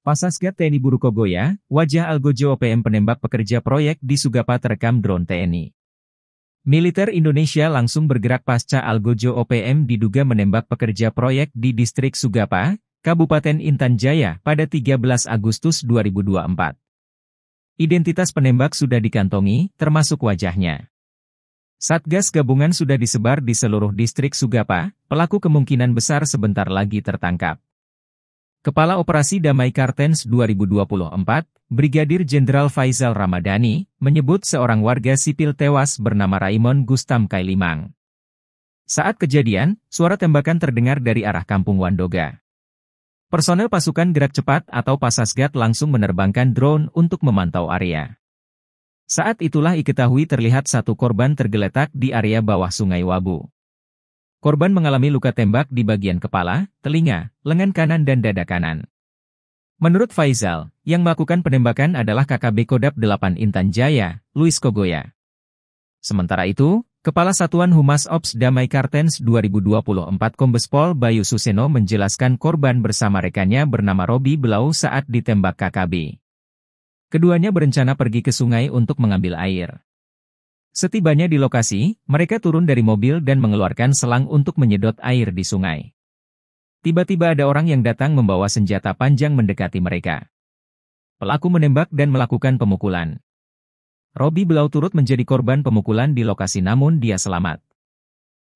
Pasasgat TNI Burukogoya, wajah Algojo OPM penembak pekerja proyek di Sugapa terekam drone TNI. Militer Indonesia langsung bergerak pasca Algojo OPM diduga menembak pekerja proyek di distrik Sugapa, Kabupaten Intan Jaya pada 13 Agustus 2024. Identitas penembak sudah dikantongi, termasuk wajahnya. Satgas gabungan sudah disebar di seluruh distrik Sugapa, pelaku kemungkinan besar sebentar lagi tertangkap. Kepala Operasi Damai Kartens 2024, Brigadir Jenderal Faizal Ramadhani, menyebut seorang warga sipil tewas bernama Raimon Gustam Kailimang. Saat kejadian, suara tembakan terdengar dari arah Kampung Wandoga. Personel pasukan gerak cepat atau Pasasgat langsung menerbangkan drone untuk memantau area. Saat itulah diketahui terlihat satu korban tergeletak di area bawah Sungai Wabu. Korban mengalami luka tembak di bagian kepala, telinga, lengan kanan dan dada kanan. Menurut Faizal, yang melakukan penembakan adalah KKB Kodap 8 Intan Jaya, Luis Kogoya. Sementara itu, Kepala Satuan Humas Ops Damai Kartens 2024 Kombes Pol Bayu Suseno menjelaskan korban bersama rekannya bernama Robi Belau saat ditembak KKB. Keduanya berencana pergi ke sungai untuk mengambil air. Setibanya di lokasi, mereka turun dari mobil dan mengeluarkan selang untuk menyedot air di sungai. Tiba-tiba ada orang yang datang membawa senjata panjang mendekati mereka. Pelaku menembak dan melakukan pemukulan. Robi Belau turut menjadi korban pemukulan di lokasi namun dia selamat.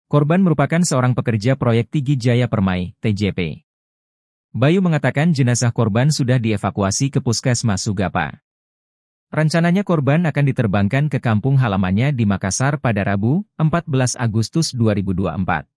Korban merupakan seorang pekerja proyek Tigi Jaya Permai, TJP. Bayu mengatakan jenazah korban sudah dievakuasi ke Puskesmas Sugapa. Rencananya korban akan diterbangkan ke kampung halamannya di Makassar pada Rabu, 14 Agustus 2024.